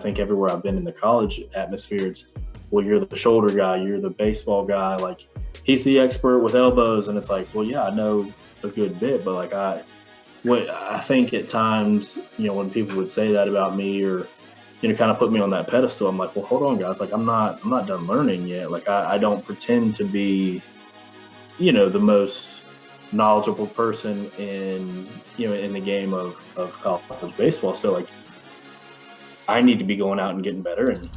think everywhere I've been in the college atmosphere, it's, well, you're the shoulder guy, you're the baseball guy, like he's the expert with elbows, and it's like, well, yeah, I know a good bit, but like I think at times, when people would say that about me or kind of put me on that pedestal, I'm like, well, hold on, guys, like I'm not done learning yet. Like I don't pretend to be, the most knowledgeable person in the game of college baseball. So like I need to be going out and getting better. And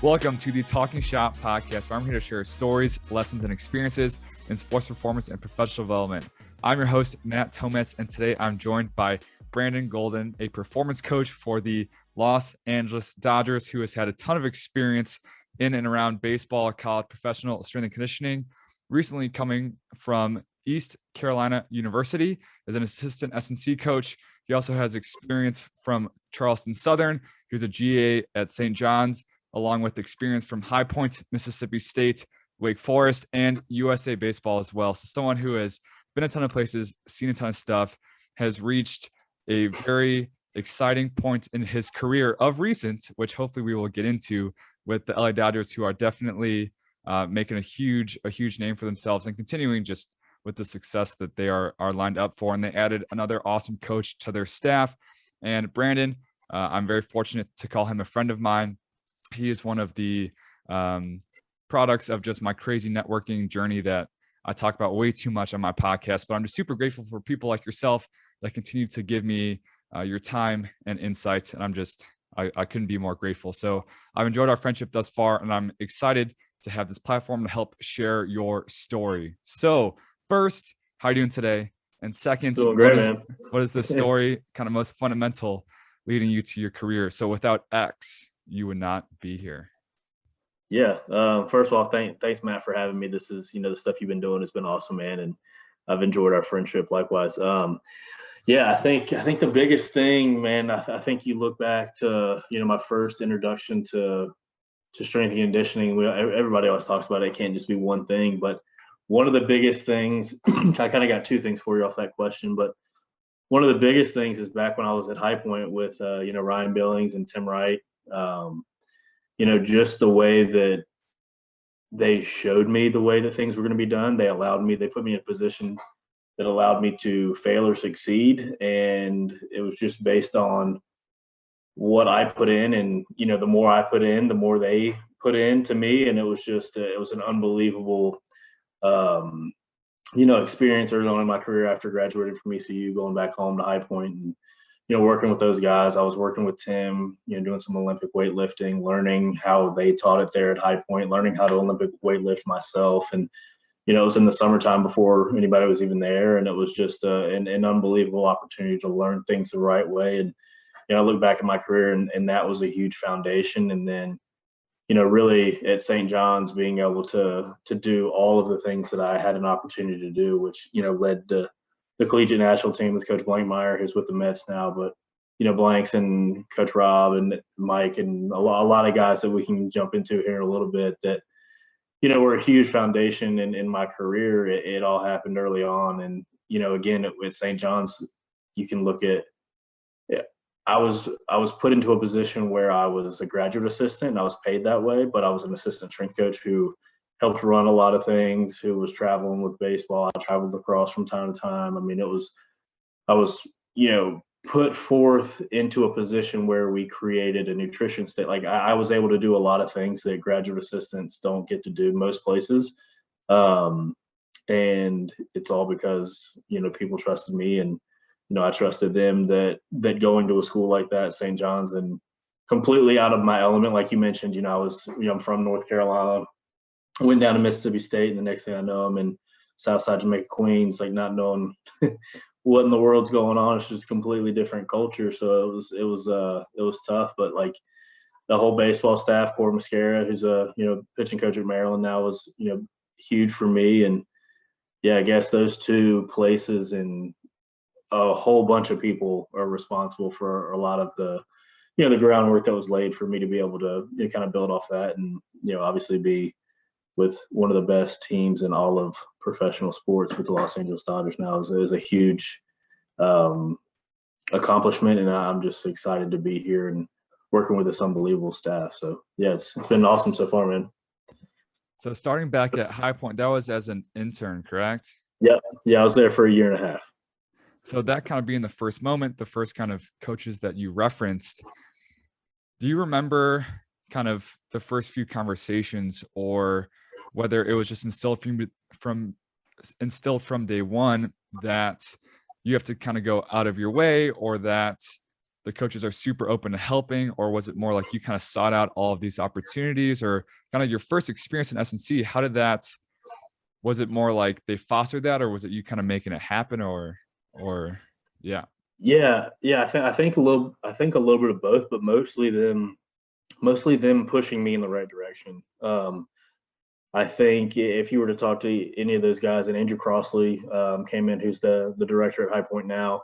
welcome to the Talking Shop podcast, where I'm here to share stories, lessons, and experiences in sports performance and professional development. I'm your host, Matt Tometz, and today I'm joined by Brandon Golden, a performance coach for the Los Angeles Dodgers, who has had a ton of experience in and around baseball, college, professional strength and conditioning, recently coming from East Carolina University as an assistant S&C coach. He also has experience from Charleston Southern. He was a GA at St. John's, along with experience from High Point, Mississippi State, Wake Forest, and USA Baseball as well. So someone who has been a ton of places, seen a ton of stuff, has reached a very exciting point in his career of recent, which hopefully we will get into, with the LA Dodgers, who are definitely making a huge name for themselves and continuing just with the success that they are lined up for. And they added another awesome coach to their staff. And Brandon, I'm very fortunate to call him a friend of mine. He is one of the products of just my crazy networking journey that I talk about way too much on my podcast, but I'm just super grateful for people like yourself that continue to give me your time and insights. And I couldn't be more grateful. So I've enjoyed our friendship thus far, and I'm excited to have this platform to help share your story. So first, how are you doing today? And second, doing great, man. What is the story kind of most fundamental leading you to your career? So without X, you would not be here. Yeah. First of all, thanks, Matt, for having me. This is, the stuff you've been doing has been awesome, man. And I've enjoyed our friendship likewise. Yeah, I think the biggest thing, man, I think you look back to, my first introduction to strength and conditioning. Everybody always talks about it can't just be one thing, but one of the biggest things, I kind of got two things for you off that question, but one of the biggest things is back when I was at High Point with, Ryan Billings and Tim Wright, just the way that they showed me the way that things were going to be done. They put me in a position that allowed me to fail or succeed. And it was just based on what I put in. And, the more I put in, the more they put in to me. And it was just, it was an unbelievable, experience early on in my career after graduating from ECU, going back home to High Point and, working with those guys. I was working with Tim, doing some Olympic weightlifting, learning how they taught it there at High Point, learning how to Olympic weightlift myself. And, it was in the summertime before anybody was even there. And it was just an unbelievable opportunity to learn things the right way. And, I look back at my career and that was a huge foundation. And then, really at St. John's, being able to do all of the things that I had an opportunity to do, which, led to the collegiate national team with Coach Blankmeyer, who's with the Mets now, but, Blanks and Coach Rob and Mike and a lot of guys that we can jump into here in a little bit that, were a huge foundation in my career. It all happened early on. And, again, at St. John's, you can look at, I was put into a position where I was a graduate assistant and I was paid that way, but I was an assistant strength coach who helped run a lot of things, who was traveling with baseball. I traveled across from time to time. I mean, I was, put forth into a position where we created a nutrition state. Like I was able to do a lot of things that graduate assistants don't get to do most places. And it's all because, people trusted me and, I trusted them that going to a school like that, St. John's, and completely out of my element. Like you mentioned, I'm from North Carolina, went down to Mississippi State, and the next thing I know, I'm in Southside Jamaica, Queens, like not knowing what in the world's going on. It's just a completely different culture. So it was tough, but like the whole baseball staff, Court Mascara, who's a, pitching coach at Maryland now, was, huge for me. And yeah, I guess those two places and a whole bunch of people are responsible for a lot of the, the groundwork that was laid for me to be able to kind of build off that and, obviously be with one of the best teams in all of professional sports with the Los Angeles Dodgers now is a huge accomplishment, and I'm just excited to be here and working with this unbelievable staff. So yeah, it's been awesome so far, man. So starting back at High Point, that was as an intern, correct? Yeah, I was there for a year and a half. So that kind of being the first moment, the first kind of coaches that you referenced, do you remember kind of the first few conversations, or whether it was just instilled from day one that you have to kind of go out of your way, or that the coaches are super open to helping, or was it more like you kind of sought out all of these opportunities, or kind of your first experience in S&C? How did that, was it more like they fostered that, or was it you kind of making it happen, or yeah? Yeah. I think a little bit of both, but mostly them pushing me in the right direction. I think if you were to talk to any of those guys, and Andrew Crossley came in, who's the director at High Point now,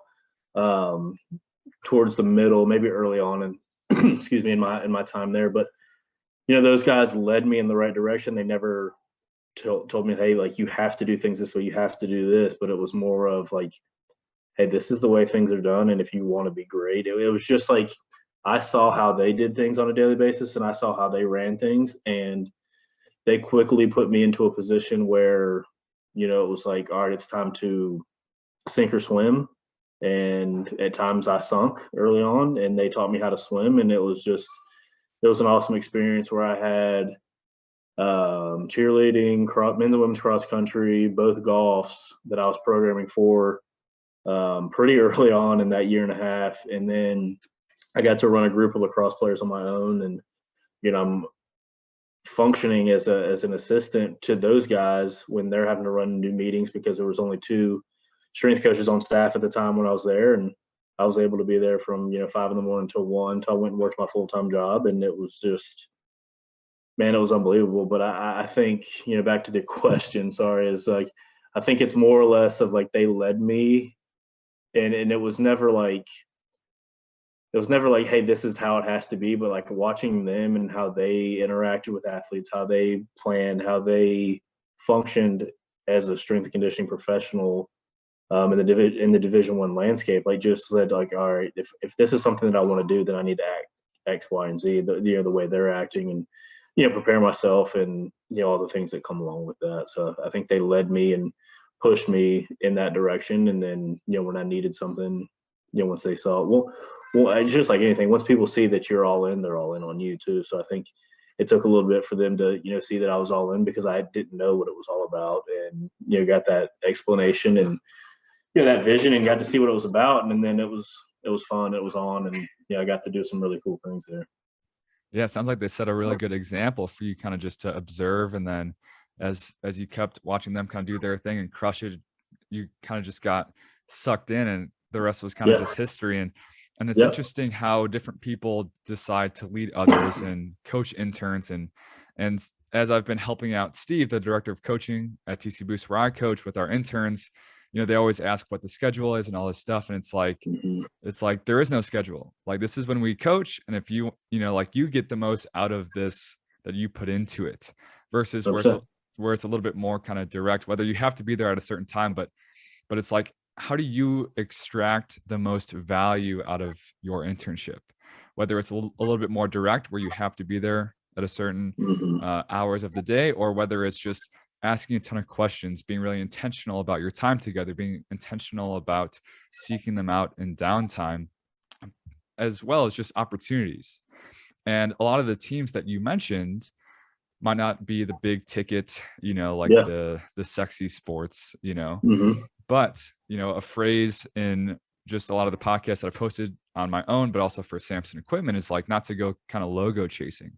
towards the middle, maybe early on, and excuse me, in my time there. But those guys led me in the right direction. They never told me, hey, like, you have to do things this way, you have to do this. But it was more of like, hey, this is the way things are done, and if you want to be great, it was just like I saw how they did things on a daily basis, and I saw how they ran things, and they quickly put me into a position where it was like, all right, it's time to sink or swim. And at times I sunk early on, and they taught me how to swim, and it was an awesome experience where I had cheerleading, men's and women's cross country, both golfs that I was programming for pretty early on in that year and a half. And then I got to run a group of lacrosse players on my own, and I'm functioning as an assistant to those guys when they're having to run new meetings, because there was only 2 strength coaches on staff at the time when I was there, and I was able to be there from 5 in the morning till 1, until I went and worked my full-time job. And it was just, man, it was unbelievable. But I think back to the question, sorry, is like, I think it's more or less of like they led me, and it was never like, hey, this is how it has to be. But like watching them and how they interacted with athletes, how they planned, how they functioned as a strength and conditioning professional in the Division I landscape, like, just said, like, all right, if this is something that I want to do, then I need to act X, Y, and Z, the way they're acting, and prepare myself, and all the things that come along with that. So I think they led me and pushed me in that direction. And then when I needed something, once they saw it, well, it's just like anything. Once people see that you're all in, they're all in on you too. So I think it took a little bit for them to see that I was all in, because I didn't know what it was all about, and got that explanation and that vision, and got to see what it was about. And then it was fun, it was on, and I got to do some really cool things there. Yeah, it sounds like they set a really good example for you, kind of just to observe, and then as you kept watching them kind of do their thing and crush it, you kind of just got sucked in, and the rest was kind of just history. And it's interesting how different people decide to lead others and coach interns. And as I've been helping out Steve, the director of coaching at TC Boost, where I coach with our interns, they always ask what the schedule is and all this stuff. And it's like, there is no schedule. Like, this is when we coach. And if you get the most out of this that you put into it, versus where it's a little bit more kind of direct, whether you have to be there at a certain time, but it's like, how do you extract the most value out of your internship? Whether it's a little bit more direct, where you have to be there at a certain hours of the day, or whether it's just asking a ton of questions, being really intentional about your time together, being intentional about seeking them out in downtime, as well as just opportunities. And a lot of the teams that you mentioned might not be the big ticket, the sexy sports, but, a phrase in just a lot of the podcasts that I've hosted on my own, but also for Samson Equipment, is like, not to go kind of logo chasing,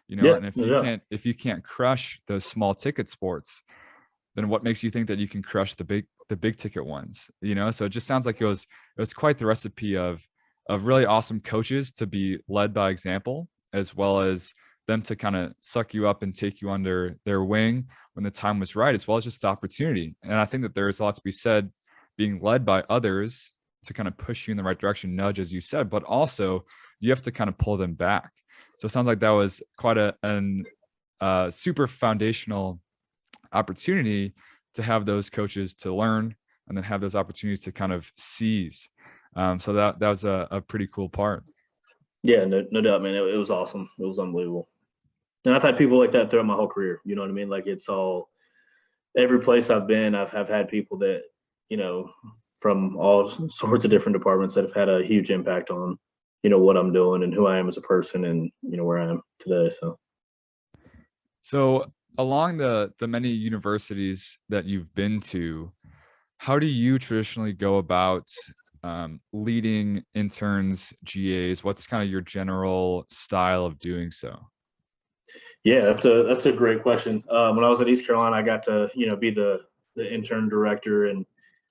and if you can't crush those small ticket sports, then what makes you think that you can crush the big ticket ones? So it just sounds like it was quite the recipe of really awesome coaches to be led by example, as well as them to kind of suck you up and take you under their wing when the time was right, as well as just the opportunity. And I think that there's a lot to be said being led by others to kind of push you in the right direction, nudge, as you said, but also you have to kind of pull them back. So it sounds like that was quite a super foundational opportunity to have those coaches to learn and then have those opportunities to kind of seize. So that was a pretty cool part. Yeah, no doubt, man. It was awesome. It was unbelievable. And I've had people like that throughout my whole career. You know what I mean? Like it's all every place I've been, I've had people that, you know, from all sorts of different departments that have had a huge impact on, you know, what I'm doing and who I am as a person and, you know, where I am today. So along the many universities that you've been to, how do you traditionally go about leading interns, GAs? What's kind of your general style of doing so? Yeah, that's a great question. When I was at East Carolina, I got to, you know, be the intern director and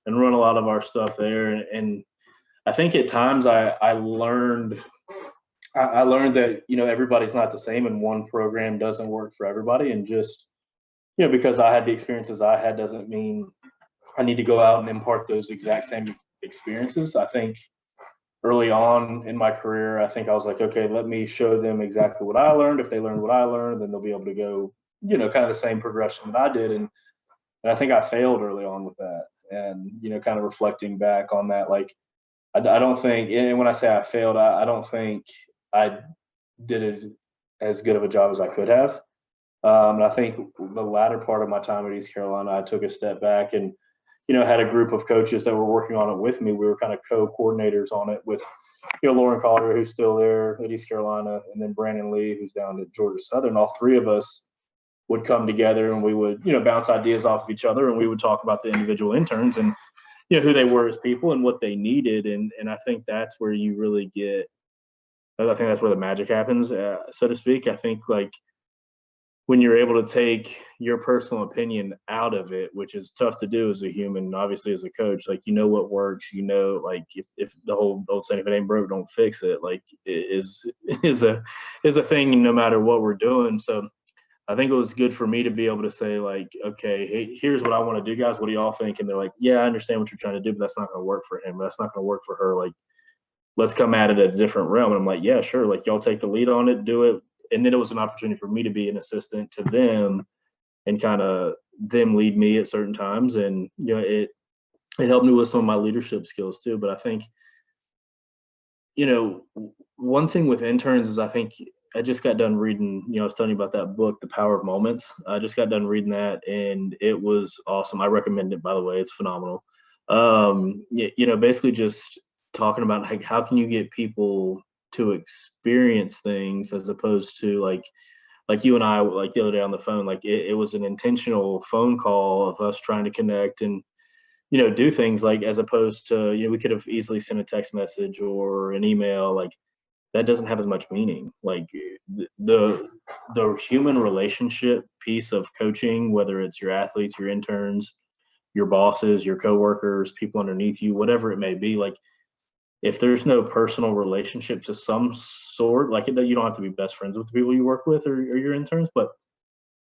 run a lot of our stuff there. And I think at times I learned that, you know, everybody's not the same and one program doesn't work for everybody. And just, you know, because I had the experiences I had doesn't mean I need to go out and impart those exact same experiences. I think early on in my career, I think I was like, okay, let me show them exactly what I learned. If they learn what I learned, then they'll be able to go, you know, kind of the same progression that I did. And I think I failed early on with that. And, you know, kind of reflecting back on that, like, I don't think, and when I say I failed, I don't think I did as good of a job as I could have. And I think the latter part of my time at East Carolina, I took a step back and, you know, had a group of coaches that were working on it with me. We were kind of co-coordinators on it with, you know, Lauren Calder, who's still there at East Carolina, and then Brandon Lee, who's down at Georgia Southern. All three of us would come together and we would, you know, bounce ideas off of each other, and we would talk about the individual interns and, you know, who they were as people and what they needed. And I think that's where you really get, I think that's where the magic happens, so to speak. I think like when you're able to take your personal opinion out of it, which is tough to do as a human, obviously as a coach, like, you know what works, you know, like if the whole old saying, if it ain't broke, don't fix it, like is a thing no matter what we're doing. So I think it was good for me to be able to say like, okay, hey, here's what I want to do, guys. What do y'all think? And they're like, yeah, I understand what you're trying to do, but that's not going to work for him. That's not going to work for her. Like, let's come at it at a different realm. And I'm like, yeah, sure. Like, y'all take the lead on it, do it. And then it was an opportunity for me to be an assistant to them and kind of them lead me at certain times. And, you know, it helped me with some of my leadership skills too. But I think, you know, one thing with interns is I think I just got done reading, you know, I was telling you about that book, The Power of Moments. I just got done reading that and it was awesome. I recommend it, by the way. It's phenomenal. You know, basically just talking about like how can you get people to experience things as opposed to like you and I, like the other day on the phone, like it was an intentional phone call of us trying to connect and, you know, do things like, as opposed to, you know, we could have easily sent a text message or an email. Like that doesn't have as much meaning. Like the human relationship piece of coaching, whether it's your athletes, your interns, your bosses, your coworkers, people underneath you, whatever it may be, like if there's no personal relationship to some sort, like you don't have to be best friends with the people you work with or your interns, but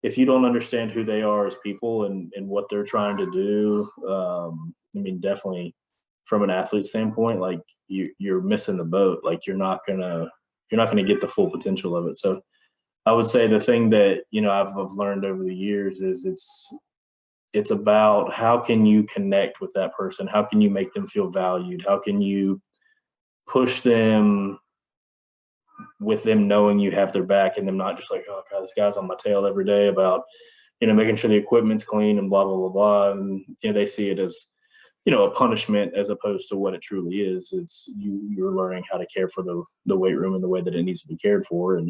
if you don't understand who they are as people and what they're trying to do, I mean, definitely from an athlete standpoint, like you're missing the boat. Like you're not gonna get the full potential of it. So I would say the thing that, you know, I've learned over the years is it's about how can you connect with that person? How can you make them feel valued? How can you push them with them knowing you have their back and them not just like, oh God, this guy's on my tail every day about, you know, making sure the equipment's clean and blah, blah, blah, blah. And, you know, they see it as, you know, a punishment as opposed to what it truly is. It's you're learning how to care for the weight room in the way that it needs to be cared for. And,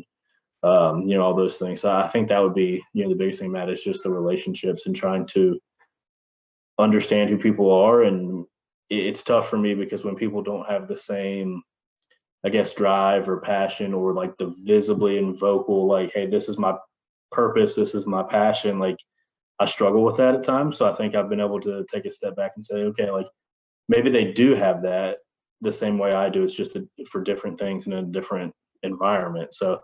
you know, all those things. So I think that would be, you know, the biggest thing, Matt, is just the relationships and trying to understand who people are. And it's tough for me because when people don't have the same, I guess, drive or passion or like the visibly and vocal, like, hey, this is my purpose, this is my passion, like I struggle with that at times. So I think I've been able to take a step back and say, okay, like maybe they do have that the same way I do. It's just for different things in a different environment. So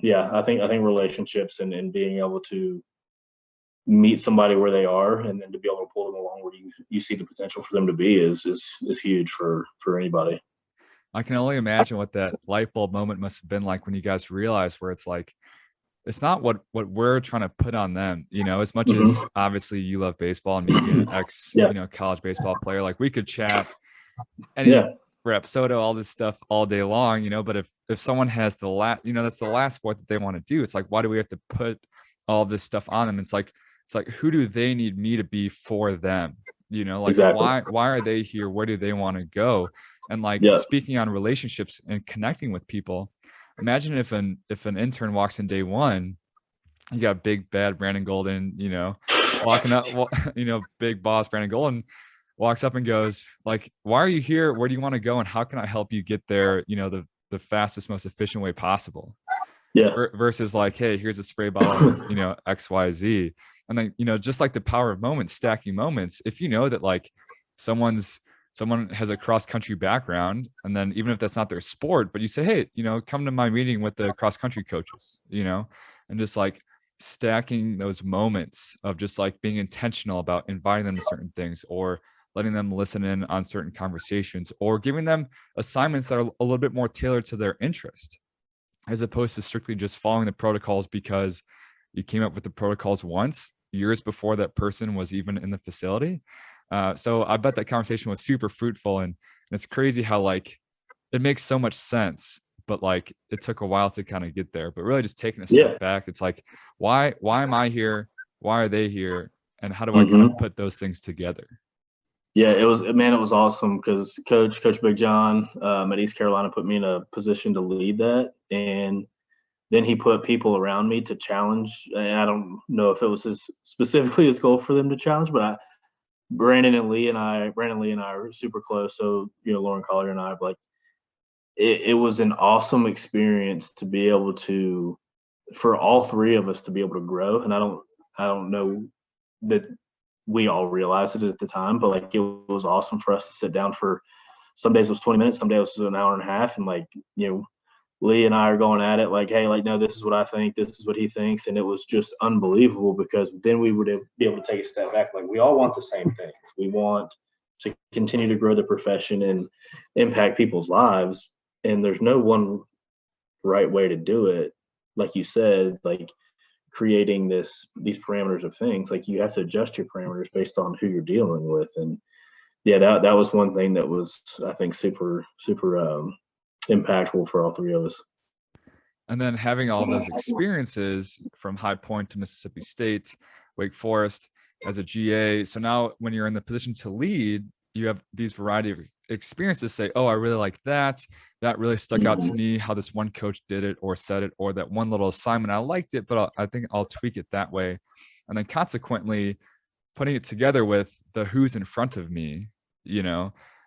yeah, I think relationships and being able to meet somebody where they are and then to be able to pull them along where you see the potential for them to be is huge for anybody. I can only imagine what that light bulb moment must have been like when you guys realized where it's like, it's not what we're trying to put on them, as much Mm-hmm. as obviously you love baseball and me being an ex, Yeah. college baseball player, like we could chat any Yeah. rep soda, all this stuff all day long, but if someone has the last, that's the last sport that they want to do, it's like, why do we have to put all this stuff on them? It's like who do they need me to be for them? Like Exactly. why are they here? Where do they want to go? And like Yeah. speaking on relationships and connecting with people, imagine if an intern walks in day one, you got big bad Brandon Golden, walking up, big boss Brandon Golden walks up and goes like, why are you here? Where do you want to go? And how can I help you get there? The fastest, most efficient way possible. Yeah. Versus like, hey, here's a spray bottle of, XYZ. And then, just like the power of moments, stacking moments, if you know that like someone has a cross country background, and then even if that's not their sport, but you say, hey, come to my meeting with the cross country coaches, and just like stacking those moments of just like being intentional about inviting them to certain things, or letting them listen in on certain conversations, or giving them assignments that are a little bit more tailored to their interest, as opposed to strictly just following the protocols because you came up with the protocols once, years before that person was even in the facility. So I bet that conversation was super fruitful, and it's crazy how like it makes so much sense, but like it took a while to kind of get there. But really just taking a step back, it's like, why am I here? Why are they here? And how do I kind of put those things together? Yeah, it was awesome because Coach Big John at East Carolina put me in a position to lead that, and then he put people around me to challenge. And I don't know if it was specifically his goal for them to challenge, but Brandon Lee and I are super close. So Lauren Collier and I, like, it was an awesome experience to be able to, for all three of us to be able to grow. And I don't know that we all realized it at the time, but like it was awesome for us to sit down for, some days it was 20 minutes, some days it was an hour and a half, and like Lee and I are going at it like, hey, like, no, this is what I think, this is what he thinks, and it was just unbelievable because then we would be able to take a step back. Like, we all want the same thing. We want to continue to grow the profession and impact people's lives, and there's no one right way to do it. Like you said, like creating these parameters of things, like you have to adjust your parameters based on who you're dealing with. And yeah, that was one thing that was, I think, super impactful for all three of us. And then having all those experiences from High Point to Mississippi State, Wake Forest as a GA. So now when you're in the position to lead, you have these variety of experiences. Say, oh, I really like that. That really stuck out to me, how this one coach did it or said it, or that one little assignment, I liked it, but I think I'll tweak it that way. And then consequently putting it together with the who's in front of me,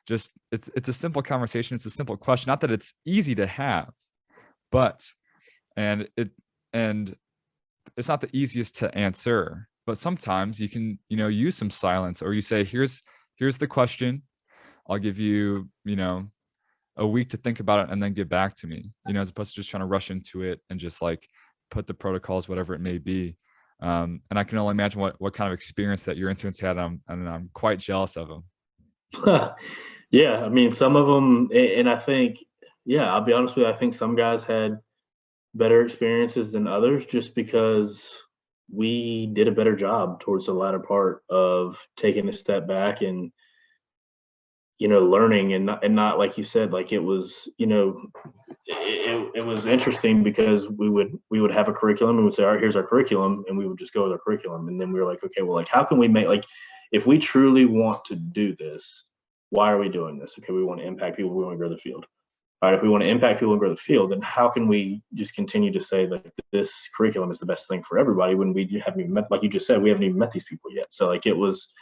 just it's a simple conversation. It's a simple question. Not that it's easy to have, but and it's not the easiest to answer, but sometimes you can use some silence, or you say, here's the question, I'll give you a week to think about it and then get back to me, as opposed to just trying to rush into it and just like put the protocols, whatever it may be. And I can only imagine what kind of experience that your interns had, and I'm quite jealous of them. Yeah, I mean, some of them, and I think, yeah, I'll be honest with you, I think some guys had better experiences than others just because we did a better job towards the latter part of taking a step back and learning, and not like you said, like it was it was interesting because we would have a curriculum and we'd say, all right, here's our curriculum, and we would just go with our curriculum, and then we were like, okay, well, like, how can we make, like, if we truly want to do this, why are we doing this? Okay, we want to impact people, we want to grow the field. All right, if we want to impact people and grow the field, then how can we just continue to say that this curriculum is the best thing for everybody when we haven't even met, like you just said, we haven't even met these people yet. So like it was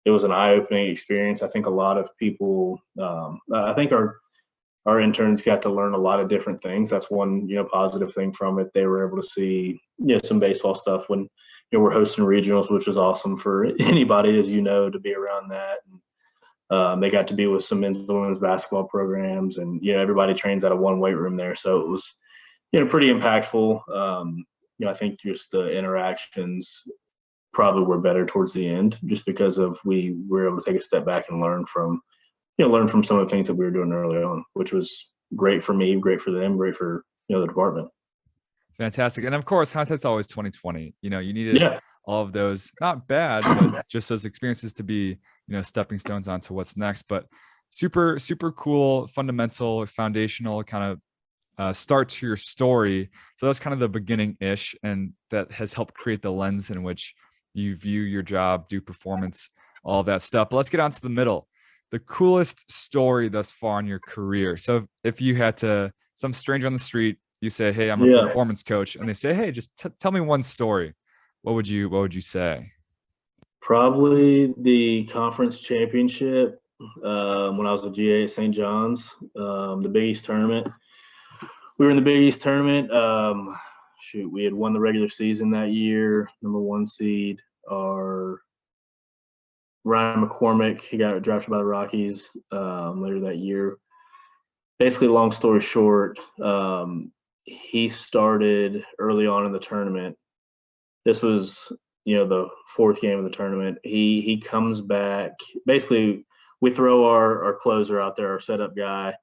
an eye-opening experience. I think a lot of people, I think our interns got to learn a lot of different things. That's one positive thing from it. They were able to see some baseball stuff when we're hosting regionals, which was awesome for anybody, as to be around that. And they got to be with some men's and women's basketball programs, and everybody trains out of one weight room there, so it was pretty impactful. I think just the interactions probably were better towards the end, just because of we were able to take a step back and learn from some of the things that we were doing early on, which was great for me, great for them, great for the department. Fantastic. And of course, hindsight's always 2020. You know, you needed Yeah. all of those, not bad, but just those experiences to be, stepping stones onto what's next. But super, super cool, fundamental, foundational kind of start to your story. So that's kind of the beginning ish. And that has helped create the lens in which you view your job, do performance, all that stuff. But let's get on to the middle. The coolest story thus far in your career. So if you had to, some stranger on the street, you say, "Hey, I'm a Yeah. performance coach," and they say, "Hey, just tell me one story." What would you say? Probably the conference championship when I was with GA at St. John's, the Big East tournament. We were in the Big East tournament. We had won the regular season that year, number 1 seed. Our Ryan McCormick, he got drafted by the Rockies later that year. Basically, long story short, he started early on in the tournament. This was, the 4th game of the tournament. He comes back. Basically, we throw our closer out there, our setup guy,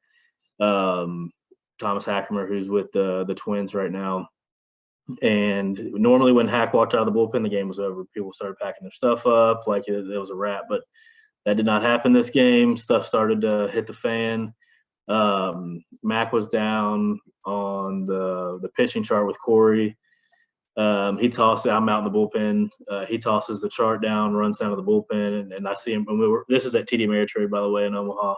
Thomas Hackemer, who's with the Twins right now. And normally when Hack walked out of the bullpen, the game was over. People started packing their stuff up like it was a wrap. But that did not happen this game. Stuff started to hit the fan. Mac was down on the pitching chart with Corey. He tosses. I'm out in the bullpen. He tosses the chart down, runs down to the bullpen, and I see him. This is at TD Ameritrade, by the way, in Omaha.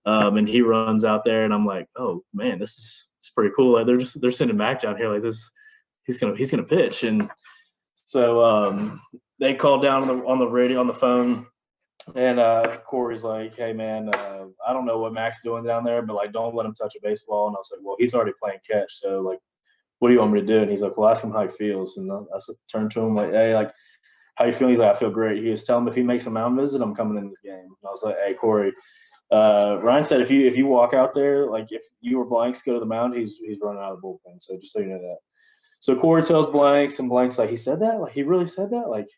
And he runs out there, and I'm like, oh man, it's pretty cool. Like they're sending Mac down here like this. He's gonna pitch, and so they called down on the radio on the phone, and Corey's like, hey man, I don't know what Mac's doing down there, but like don't let him touch a baseball. And I was like, well, he's already playing catch, so like, what do you want me to do? And he's like, well, ask him how he feels. And I turned to him like, hey, like, how you feeling? He's like, I feel great. He was telling him if he makes a mound visit, I'm coming in this game. And I was like, hey, Corey, Ryan said if you walk out there, like if you or Blanks go to the mound, he's running out of the bullpen. So just so you know that. So Corey tells Blanks, and Blanks like, he said that? Like, he really said that? Like,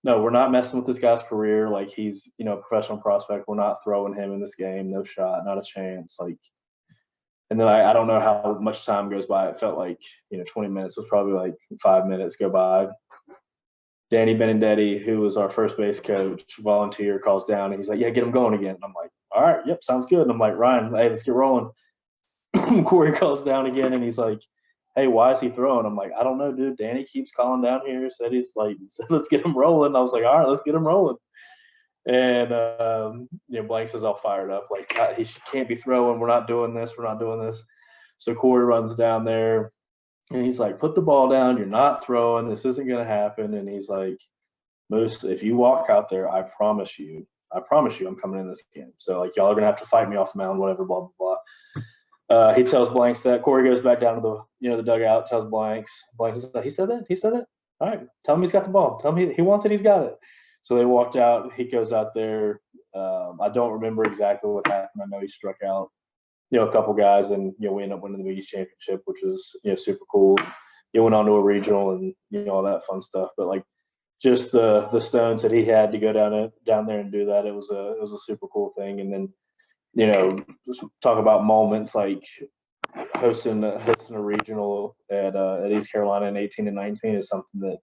no, we're not messing with this guy's career. Like, he's, a professional prospect. We're not throwing him in this game. No shot, not a chance. Like, and then I don't know how much time goes by. It felt like, 20 minutes. It was probably like 5 minutes go by. Danny Benindetti, who was our first base coach, volunteer, calls down, and he's like, yeah, get him going again. And I'm like, all right, yep, sounds good. And I'm like, Ryan, hey, let's get rolling. Corey calls down again, and he's like, hey, why is he throwing? I'm like, I don't know, dude. Danny keeps calling down here, said let's get him rolling. I was like, all right, let's get him rolling. And, Blanks is all fired up. Like, he can't be throwing. We're not doing this. We're not doing this. So Corey runs down there, and he's like, put the ball down. You're not throwing. This isn't going to happen. And he's like, Moose, if you walk out there, I promise you I'm coming in this game. So, like, y'all are going to have to fight me off the mound, whatever, blah, blah, blah. He tells Blanks that. Corey goes back down to the dugout, tells Blanks. Blanks is like, he said that? He said that? All right. Tell him he's got the ball. Tell him he wants it. He's got it. So they walked out. He goes out there. I don't remember exactly what happened. I know he struck out, a couple guys, and we ended up winning the Big East championship, which was super cool. He went on to a regional and all that fun stuff. But like just the stones that he had to go down there and do that, it was a super cool thing. And then just talk about moments like hosting a regional at East Carolina in 18 and 19 is something that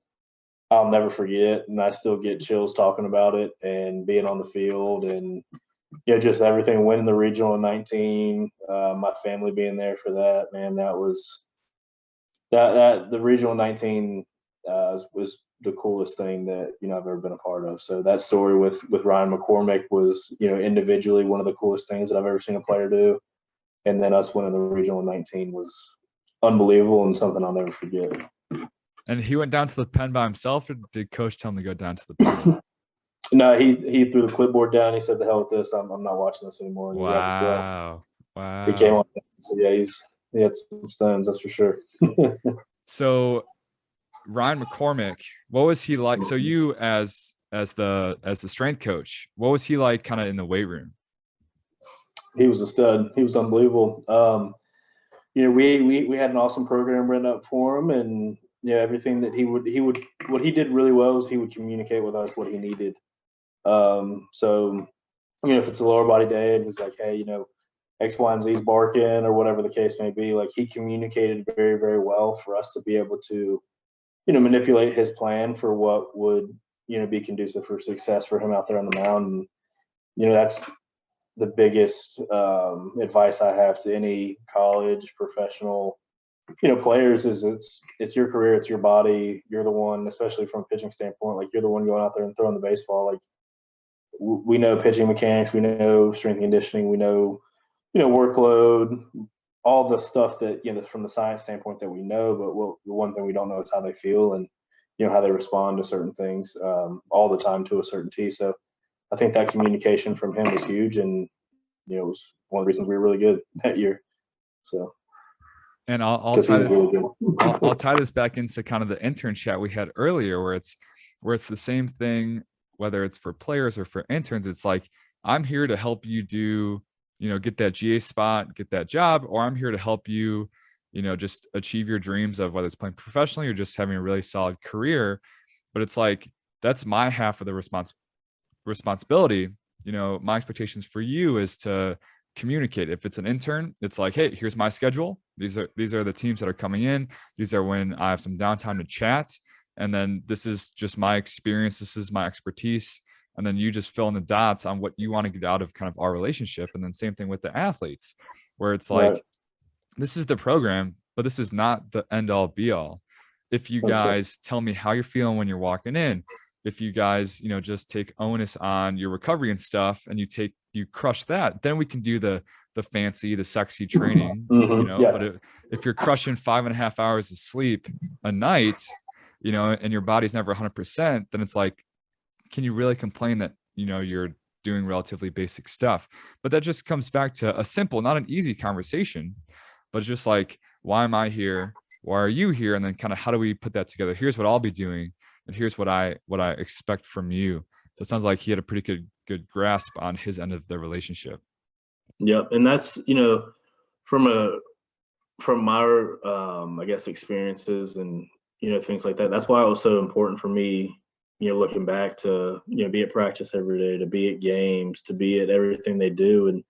I'll never forget, and I still get chills talking about it and being on the field and just everything. Winning the regional in 19, my family being there for that, man, that was that the regional 19 was the coolest thing that I've ever been a part of. So that story with Ryan McCormick was individually one of the coolest things that I've ever seen a player do, and then us winning the regional in 19 was unbelievable and something I'll never forget. And he went down to the pen by himself, or did coach tell him to go down to the pen? No, he threw the clipboard down. He said, "The hell with this! I'm not watching this anymore." And Wow. He came on. So yeah, he had some stones, that's for sure. So Ryan McCormick, what was he like? So you as the strength coach, what was he like kind of in the weight room? He was a stud. He was unbelievable. We had an awesome program written up for him, and everything that he would what he did really well is he would communicate with us what he needed. So if it's a lower body day and he's like, hey, X, Y, and Z's barking or whatever the case may be. Like, he communicated very, very well for us to be able to, manipulate his plan for what would, be conducive for success for him out there on the mound. And, that's the biggest advice I have to any college professional, players is it's your career, it's your body. You're the one, especially from a pitching standpoint, like you're the one going out there and throwing the baseball. Like, we know pitching mechanics, we know strength and conditioning, we know, workload, all the stuff that, from the science standpoint that we know, but the one thing we don't know is how they feel and, how they respond to certain things all the time to a certainty. So I think that communication from him was huge, and, it was one of the reasons we were really good that year. So. And I'll tie this. I'll tie this back into kind of the intern chat we had earlier, where it's the same thing, whether it's for players or for interns. It's like, I'm here to help you do, get that GA spot, get that job, or I'm here to help you, just achieve your dreams of whether it's playing professionally or just having a really solid career. But it's like, that's my half of the responsibility. My expectations for you is to communicate. If it's an intern, it's like, hey, here's my schedule. These are the teams that are coming in. These are when I have some downtime to chat. And then this is just my experience. This is my expertise. And then you just fill in the dots on what you want to get out of kind of our relationship. And then same thing with the athletes, where it's like, right, this is the program, but this is not the end all be all. If you guys tell me how you're feeling when you're walking in, if you guys, just take onus on your recovery and stuff, and you crush that, then we can do the fancy, the sexy training, But if you're crushing 5.5 hours of sleep a night, and your body's never 100%, then it's like, can you really complain that, you're doing relatively basic stuff? But that just comes back to a simple, not an easy conversation, but it's just like, why am I here? Why are you here? And then kind of, how do we put that together? Here's what I'll be doing, and here's what I expect from you. So it sounds like he had a pretty good grasp on his end of the relationship. Yep. And that's, from my, I guess, experiences and, things like that. That's why it was so important for me, looking back to, be at practice every day, to be at games, to be at everything they do. And,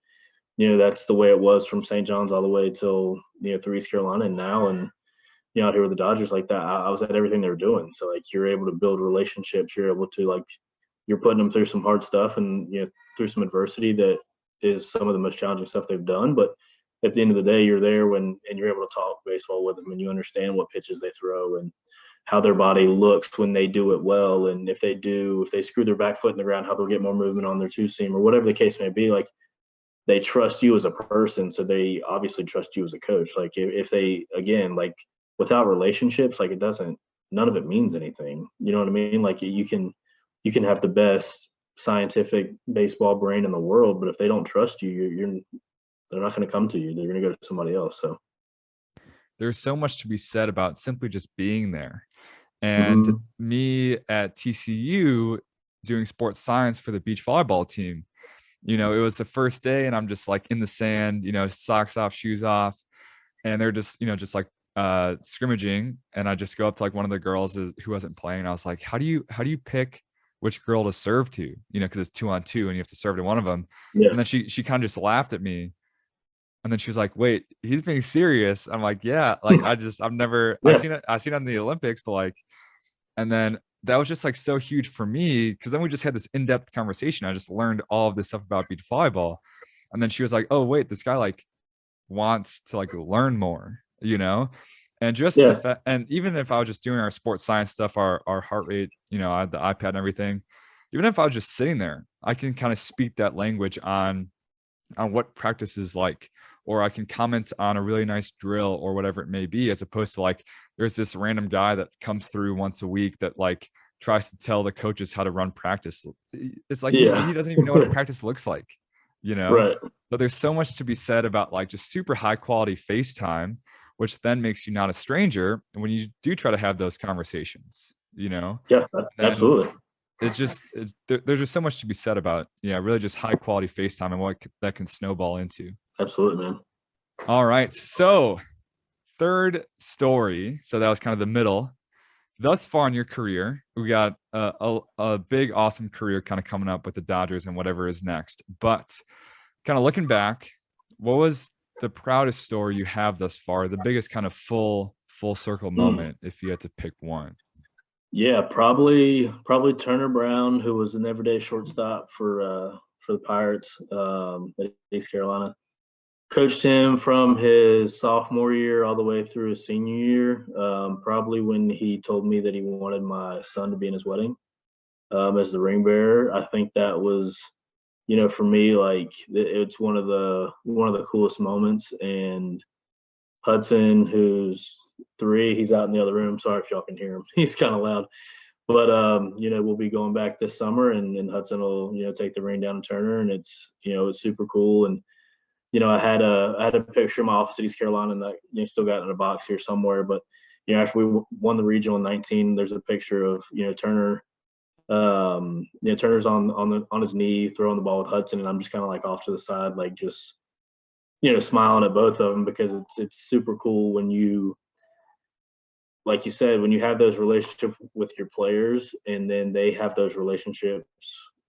that's the way it was from St. John's all the way till, through East Carolina and now. And, out here with the Dodgers like that, I was at everything they were doing. So, like, you're able to build relationships. You're able to, like, you're putting them through some hard stuff and, through some adversity that is some of the most challenging stuff they've done. But at the end of the day, you're there and you're able to talk baseball with them, and you understand what pitches they throw and how their body looks when they do it well. And if they screw their back foot in the ground, how they'll get more movement on their two seam or whatever the case may be. Like, they trust you as a person. So they obviously trust you as a coach. Like, if they, again, like, without relationships, like, none of it means anything. You know what I mean? Like, you can have the best scientific baseball brain in the world, but if they don't trust you, they're not going to come to you. They're going to go to somebody else. So there's so much to be said about simply just being there. And me at TCU doing sports science for the beach volleyball team, it was the first day, and I'm just like in the sand, socks off, shoes off, and they're just, just like scrimmaging. And I just go up to like one of the girls who wasn't playing, and I was like, how do you pick which girl to serve to, because it's 2-on-2 and you have to serve to one of them. Yeah. And then she kind of just laughed at me. And then she was like, wait, he's being serious. I'm like, yeah, like, I've never, I've seen it on the Olympics, but like, and then that was just like so huge for me. Cause then we just had this in-depth conversation. I just learned all of this stuff about beach volleyball. And then she was like, oh wait, this guy like wants to like learn more, and just the fact, and even if I was just doing our sports science stuff, our heart rate, I had the iPad and everything, even if I was just sitting there, I can kind of speak that language on what practice is like, or I can comment on a really nice drill or whatever it may be, as opposed to like, there's this random guy that comes through once a week that like tries to tell the coaches how to run practice. It's like, he doesn't even know what a practice looks like, Right. But there's so much to be said about like just super high quality FaceTime, which then makes you not a stranger when you do try to have those conversations, Yeah, absolutely. There's just so much to be said about, really just high quality FaceTime and what that can snowball into. Absolutely, man. All right. So third story. So that was kind of the middle. Thus far in your career, we got a big, awesome career kind of coming up with the Dodgers and whatever is next. But kind of looking back, what was the proudest story you have thus far? The biggest kind of full circle moment, if you had to pick one. Yeah, probably Turner Brown, who was an everyday shortstop for the Pirates at East Carolina. Coached him from his sophomore year all the way through his senior year. Probably when he told me that he wanted my son to be in his wedding as the ring bearer. I think that was, for me, like it's one of the coolest moments. And Hudson, who's 3, he's out in the other room. Sorry if y'all can hear him. He's kind of loud. But we'll be going back this summer, and Hudson will, take the ring down to Turner, and it's super cool. And I had a picture in my office at East Carolina, and that still got in a box here somewhere. But after we won the regional in 19, there's a picture of Turner. Turner's on his knee throwing the ball with Hudson, and I'm just kind of like off to the side, like just smiling at both of them, because it's super cool when you, like you said, when you have those relationships with your players and then they have those relationships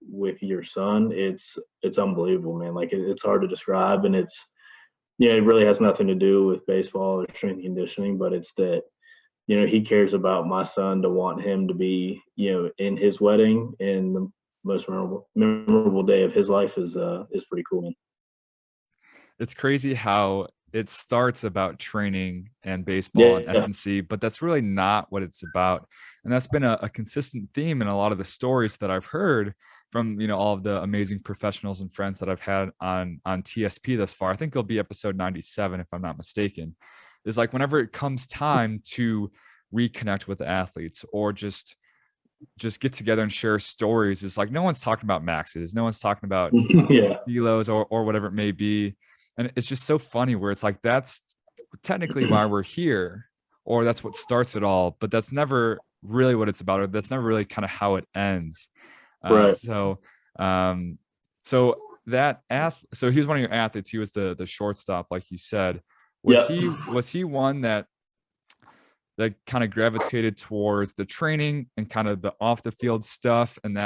with your son. It's unbelievable, man. Like it's hard to describe, and it really has nothing to do with baseball or strength and conditioning, but it's that he cares about my son to want him to be in his wedding, and the most memorable day of his life is pretty cool, man. It's crazy how it starts about training and baseball and S&C, but that's really not what it's about. And that's been a consistent theme in a lot of the stories that I've heard from, all of the amazing professionals and friends that I've had on TSP thus far. I think it'll be episode 97, if I'm not mistaken, is like whenever it comes time to reconnect with the athletes or just get together and share stories, it's like no one's talking about maxes, no one's talking about kilos or whatever it may be. And it's just so funny where it's like, that's technically why we're here, or that's what starts it all, but that's never really what it's about, or that's never really kind of how it ends. Right. So that so he was one of your athletes. He was the shortstop, like you said. Was he one that kind of gravitated towards the training and kind of the off the field stuff, and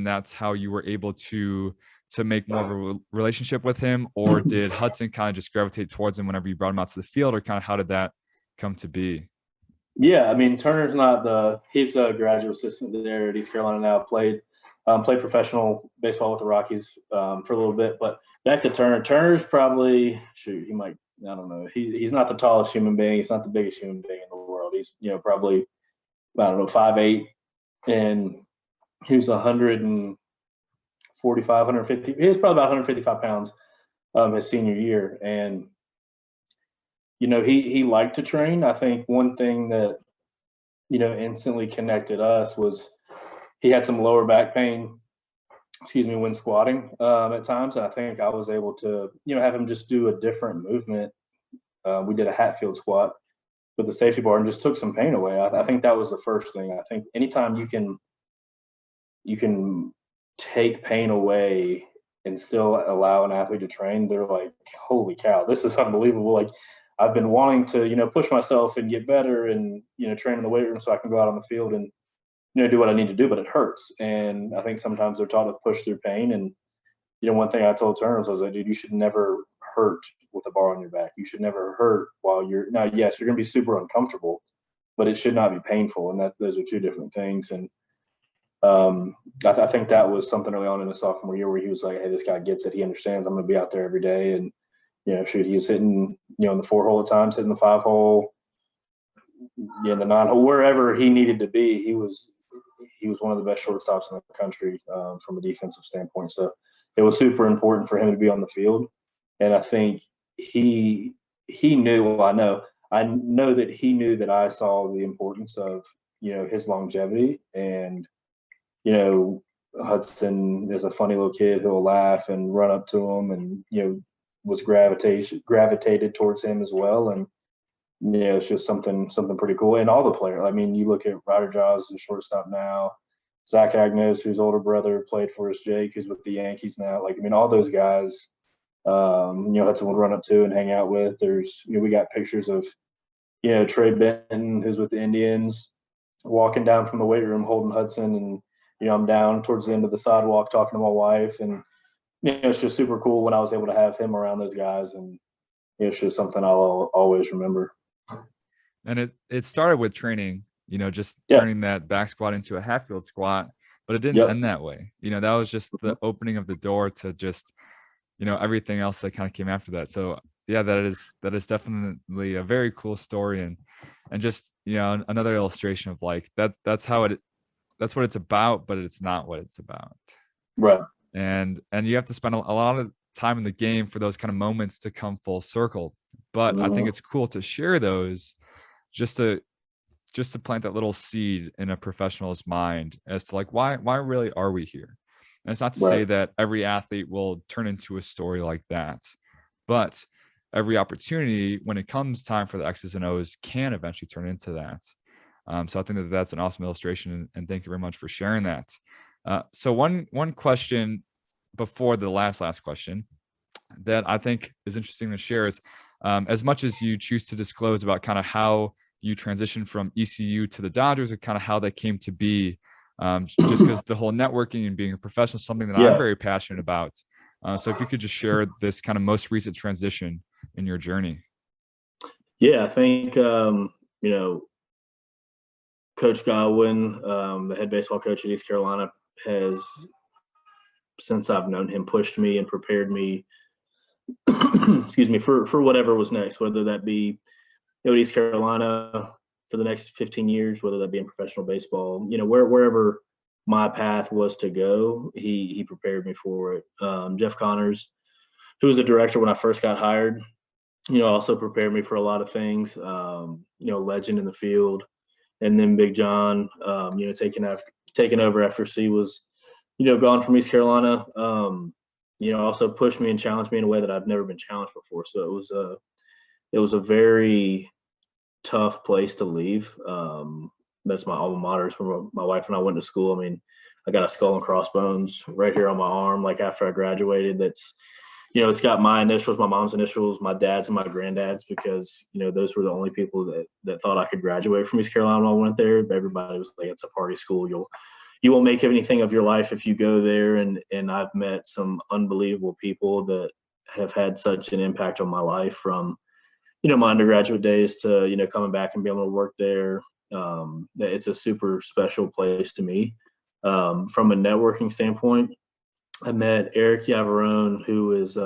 that's how you were able to make more of a relationship with him? Or did Hudson kind of just gravitate towards him whenever you brought him out to the field, or kind of how did that come to be? Yeah, I mean, Turner's he's a graduate assistant there at East Carolina now, played professional baseball with the Rockies for a little bit. But back to Turner. Turner's probably, he might, I don't know. He's not the tallest human being. He's not the biggest human being in the world. He's, probably, I don't know, 5'8", and he was 145, 150. He was probably about 155 pounds his senior year. And, he liked to train. I think one thing that, instantly connected us was he had some lower back pain, when squatting at times. And I think I was able to, have him just do a different movement. We did a Hatfield squat with the safety bar and just took some pain away. I think that was the first thing. I think anytime you can take pain away and still allow an athlete to train, they're like, holy cow, this is unbelievable. Like, I've been wanting to, push myself and get better and, train in the weight room so I can go out on the field and, do what I need to do, but it hurts. And I think sometimes they're taught to push through pain. And, one thing I told Turner was like, dude, you should never hurt with a bar on your back. You should never hurt while now, yes, you're going to be super uncomfortable, but it should not be painful. And those are two different things. And I think that was something early on in the sophomore year where he was like, hey, this guy gets it. He understands I'm going to be out there every day. And, he was hitting, in the 4-hole at times, hitting the 5-hole, the 9-hole, wherever he needed to be. He was one of the best shortstops in the country from a defensive standpoint. So it was super important for him to be on the field. And I think he knew, well, I know that he knew that I saw the importance of, his longevity. And, Hudson is a funny little kid who'll laugh and run up to him, and, was gravitated towards him as well. And, it's just something pretty cool. And all the players, I mean, you look at Ryder Jaws, the shortstop now, Zach Agnos, whose older brother played for us, Jake, who's with the Yankees now. Like, I mean, all those guys, Hudson would run up to and hang out with. There's, we got pictures of, Trey Benton, who's with the Indians, walking down from the weight room holding Hudson. And, I'm down towards the end of the sidewalk talking to my wife. And, it's just super cool when I was able to have him around those guys, and it's just something I'll always remember. And it started with training, just Yeah. turning that back squat into a half field squat, but it didn't Yep. end that way. That was just the opening of the door to just, everything else that kind of came after that. So yeah, that is definitely a very cool story, and just, another illustration of like that's what it's about, but it's not what it's about. Right. And you have to spend a lot of time in the game for those kind of moments to come full circle. But I think it's cool to share those just to plant that little seed in a professional's mind as to like, why really are we here? And it's not to say that every athlete will turn into a story like that, but every opportunity when it comes time for the X's and O's can eventually turn into that. So I think that that's an awesome illustration, and thank you very much for sharing that. So one question before the last question that I think is interesting to share is, as much as you choose to disclose about kind of how you transitioned from ECU to the Dodgers, and kind of how that came to be, just because the whole networking and being a professional is something that I'm very passionate about. So if you could just share this kind of most recent transition in your journey. Yeah, I think, Coach Godwin, the head baseball coach at East Carolina, has, since I've known him, pushed me and prepared me, excuse me, for whatever was next, whether that be at East Carolina for the next 15 years, whether that be in professional baseball, wherever my path was to go, he prepared me for it. Jeff Connors, who was the director when I first got hired, also prepared me for a lot of things, legend in the field. And then Big John, taking over after C was, gone from East Carolina, also pushed me and challenged me in a way that I've never been challenged before. So it was a very tough place to leave. That's my alma mater, is where my wife and I went to school. I mean, I got a skull and crossbones right here on my arm, like after I graduated. That's, it's got my initials, my mom's initials, my dad's and my granddad's, because, those were the only people that thought I could graduate from East Carolina when I went there. Everybody was like, it's a party school. You won't make anything of your life if you go there. And I've met some unbelievable people that have had such an impact on my life, from, my undergraduate days to, coming back and being able to work there. It's a super special place to me. From a networking standpoint, I met Eric Yavarone, who is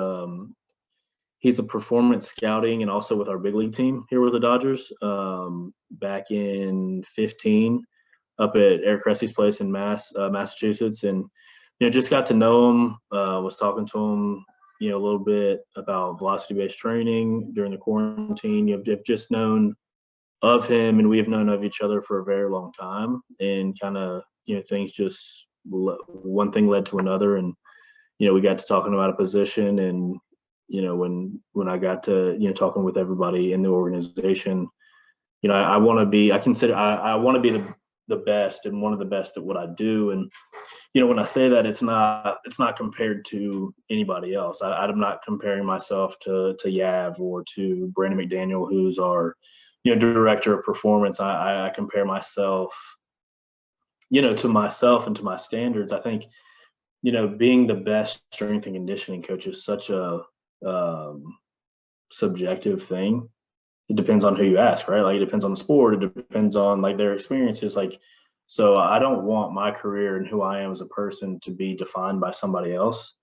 he's a performance scouting and also with our big league team here with the Dodgers, back in 15 up at Eric Cressy's place in Massachusetts. And, just got to know him, was talking to him, a little bit about velocity-based training during the quarantine. I've just known of him, and we have known of each other for a very long time, and kind of, things just, one thing led to another. And, we got to talking about a position, and, when I got to, talking with everybody in the organization, I want to be, I want to be the best and one of the best at what I do. And, when I say that, it's not compared to anybody else. I'm not comparing myself to Yav or to Brandon McDaniel, who's our, director of performance. I compare myself, to myself and to my standards. I think, being the best strength and conditioning coach is such a subjective thing. It depends on who you ask, right? Like, it depends on the sport. It depends on, like, their experiences. Like, so I don't want my career and who I am as a person to be defined by somebody else.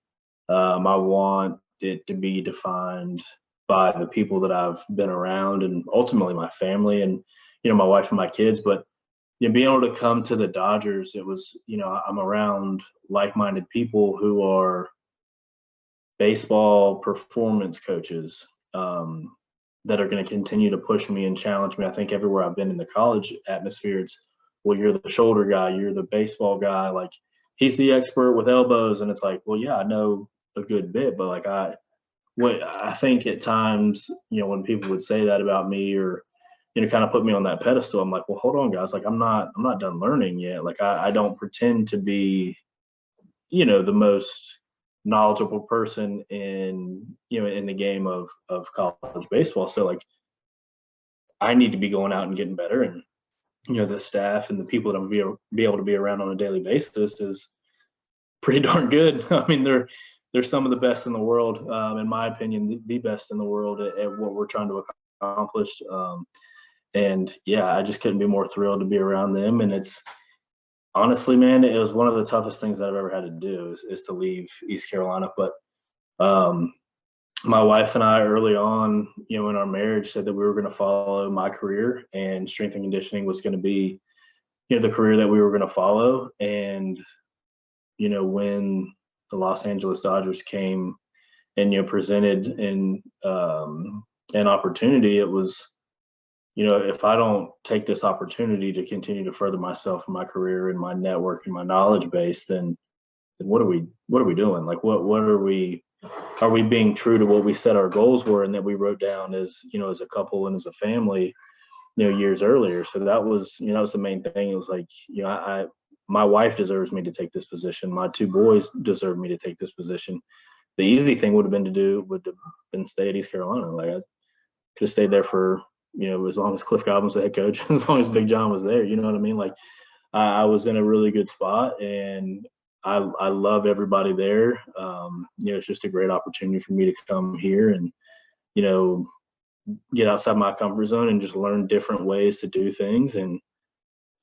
I want it to be defined by the people that I've been around, and ultimately my family and, my wife and my kids. But, being able to come to the Dodgers, it was, I'm around like-minded people who are baseball performance coaches, that are going to continue to push me and challenge me. I think everywhere I've been in the college atmosphere, it's, well, you're the shoulder guy, you're the baseball guy, like, he's the expert with elbows. And it's like, well, yeah, I know a good bit, but like, I think at times, when people would say that about me, or, kind of put me on that pedestal, I'm like, well, hold on, guys. Like, I'm not done learning yet. Like, I don't pretend to be, the most knowledgeable person in, in the game of college baseball. So, like, I need to be going out and getting better. And, the staff and the people that I'm be able to be around on a daily basis is pretty darn good. I mean, they're there's some of the best in the world, in my opinion, the best in the world at what we're trying to accomplish. And yeah, I just couldn't be more thrilled to be around them. And it's honestly, man, it was one of the toughest things I've ever had to do is to leave East Carolina. But um, my wife and I early on, in our marriage said that we were going to follow my career, and strength and conditioning was going to be, the career that we were going to follow. And, when the Los Angeles Dodgers came and, presented an opportunity, it was, if I don't take this opportunity to continue to further myself in my career and my network and my knowledge base, then what are we doing? Like, what are we being true to what we said our goals were and that we wrote down as a couple and as a family, years earlier. So that was the main thing. It was like, my wife deserves me to take this position. My two boys deserve me to take this position. The easy thing would have been stay at East Carolina. Like, I could have stayed there for, as long as Cliff Godwin was the head coach, as long as Big John was there, you know what I mean? Like, I was in a really good spot, and I love everybody there. It's just a great opportunity for me to come here and, get outside my comfort zone and just learn different ways to do things and,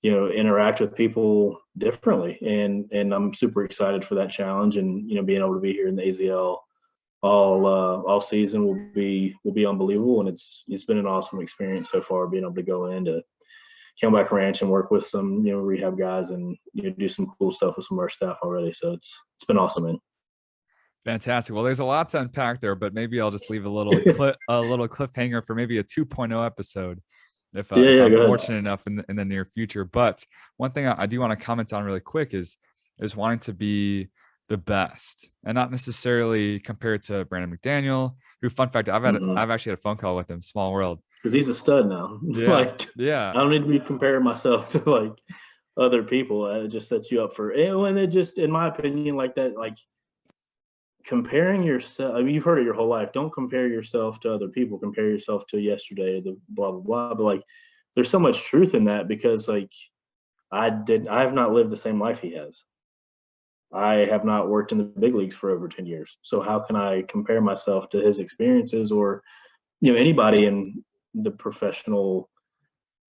interact with people differently. And I'm super excited for that challenge, and, being able to be here in the AZL all season will be unbelievable. And it's been an awesome experience so far, being able to go into Camelback Ranch and work with some, rehab guys and, do some cool stuff with some of our staff already. So it's been awesome, man. Fantastic. Well, there's a lot to unpack there, but maybe I'll just leave a little cliffhanger for maybe a 2.0 episode if I'm fortunate enough in the near future. But one thing I do want to comment on really quick is wanting to be the best and not necessarily compared to Brandon McDaniel, who, fun fact, I've actually had a phone call with him, small world. Because he's a stud now. Yeah. I don't need to be comparing myself to like other people. It just sets you up for, and it just, in my opinion, like that, like, comparing yourself, I mean, you've heard it your whole life. Don't compare yourself to other people. Compare yourself to yesterday, the blah, blah, blah. But like, there's so much truth in that, because like, I have not lived the same life he has. I have not worked in the big leagues for over 10 years. So how can I compare myself to his experiences or, anybody in the professional,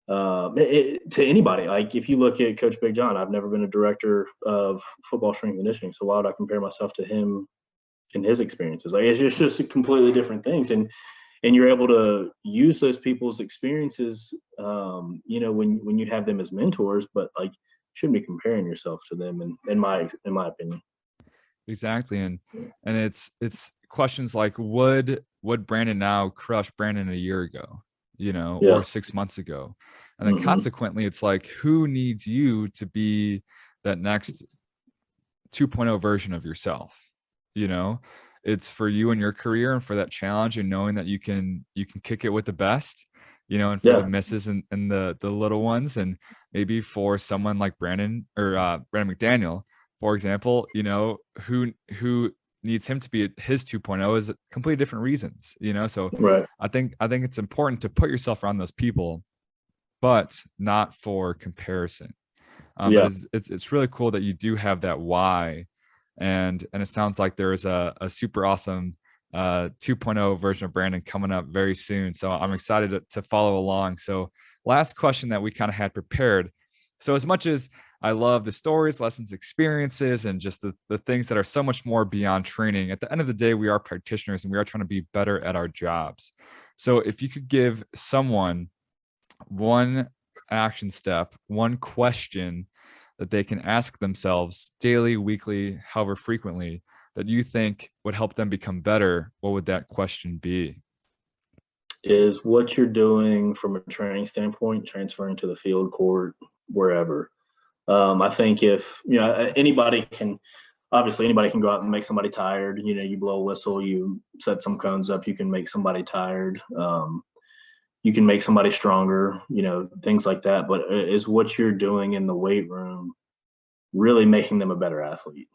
to anybody? Like, if you look at Coach Big John, I've never been a director of football strength and conditioning. So why would I compare myself to him and his experiences? Like, it's just completely different things. And you're able to use those people's experiences, when you have them as mentors, but like, shouldn't be comparing yourself to them, in my opinion. Exactly. And it's questions like, would Brandon now crush Brandon a year ago, or 6 months ago? And then consequently, it's like, who needs you to be that next 2.0 version of yourself? It's for you and your career and for that challenge, and knowing that you can kick it with the best, and for the misses and the little ones. And maybe for someone like Brandon or Brandon McDaniel, for example, who needs him to be his 2.0 is completely different reasons, So right. I think it's important to put yourself around those people, but not for comparison. But it's really cool that you do have that why. And it sounds like there is a super awesome 2.0 version of Brandon coming up very soon. So I'm excited to follow along. So last question that we kind of had prepared. So as much as I love the stories, lessons, experiences, and just the things that are so much more beyond training, at the end of the day, we are practitioners and we are trying to be better at our jobs. So if you could give someone one action step, one question that they can ask themselves daily, weekly, however frequently, that you think would help them become better, what would that question be? Is what you're doing from a training standpoint transferring to the field, court, wherever? I think if anybody can go out and make somebody tired. You blow a whistle, you set some cones up, you can make somebody tired. You can make somebody stronger, things like that. But is what you're doing in the weight room really making them a better athlete?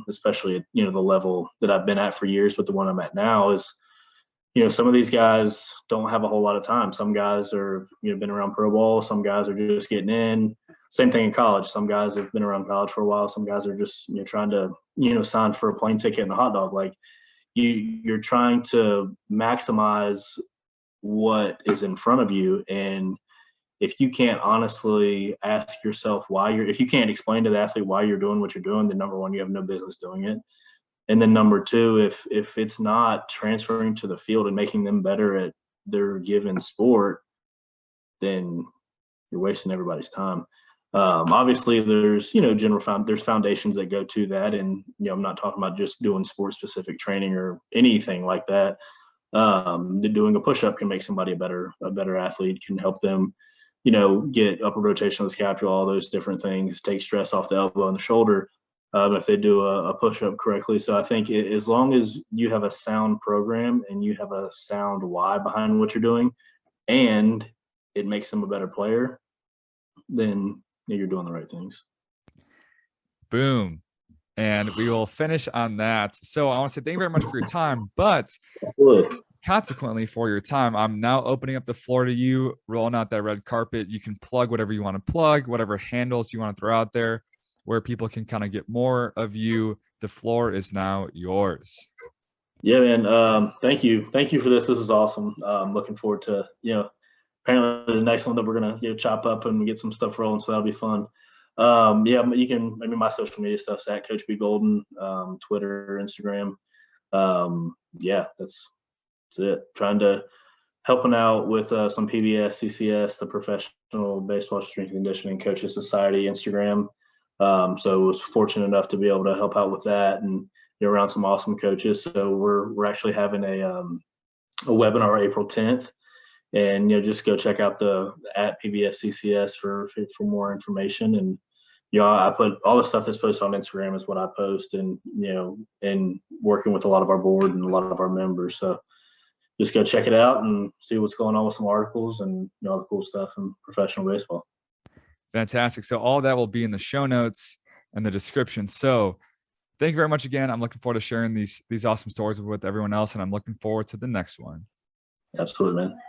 Especially at the level that I've been at for years, but the one I'm at now is, some of these guys don't have a whole lot of time. Some guys are, been around pro ball. Some guys are just getting in. Same thing in college. Some guys have been around college for a while. Some guys are just, trying to, sign for a plane ticket and a hot dog. Like you're trying to maximize what is in front of you. And if you can't honestly ask yourself if you can't explain to the athlete why you're doing what you're doing, then number one, you have no business doing it. And then number two, if it's not transferring to the field and making them better at their given sport, then you're wasting everybody's time. Obviously, there's there's foundations that go to that, and I'm not talking about just doing sport specific training or anything like that. Doing a push up can make somebody a better athlete, can help them, get upper rotation of the scapula, all those different things, take stress off the elbow and the shoulder. If they do a push-up correctly. So I think as long as you have a sound program and you have a sound why behind what you're doing, and it makes them a better player, then you're doing the right things. Boom. And we will finish on that. So I want to say thank you very much for your time, but consequently for your time, I'm now opening up the floor to you, rolling out that red carpet. You can plug whatever you want to plug, whatever handles you want to throw out there, where people can kind of get more of you. The floor is now yours. Yeah, man. Thank you for this. This was awesome. Looking forward to, apparently the next one that we're going to chop up and get some stuff rolling. So that'll be fun. You can, my social media stuff's at Coach B Golden, Twitter, Instagram. That's it. Trying to helping out with some PBS, CCS, the Professional Baseball Strength and Conditioning Coaches Society Instagram. So I was fortunate enough to be able to help out with that and around some awesome coaches. So we're actually having a webinar April 10th, and just go check out the at PBS CCS for more information. And I put all the stuff that's posted on Instagram is what I post, and and working with a lot of our board and a lot of our members. So just go check it out and see what's going on with some articles and all the cool stuff in professional baseball. Fantastic. So all that will be in the show notes and the description. So thank you very much again. I'm looking forward to sharing these awesome stories with everyone else, and I'm looking forward to the next one. Absolutely, man.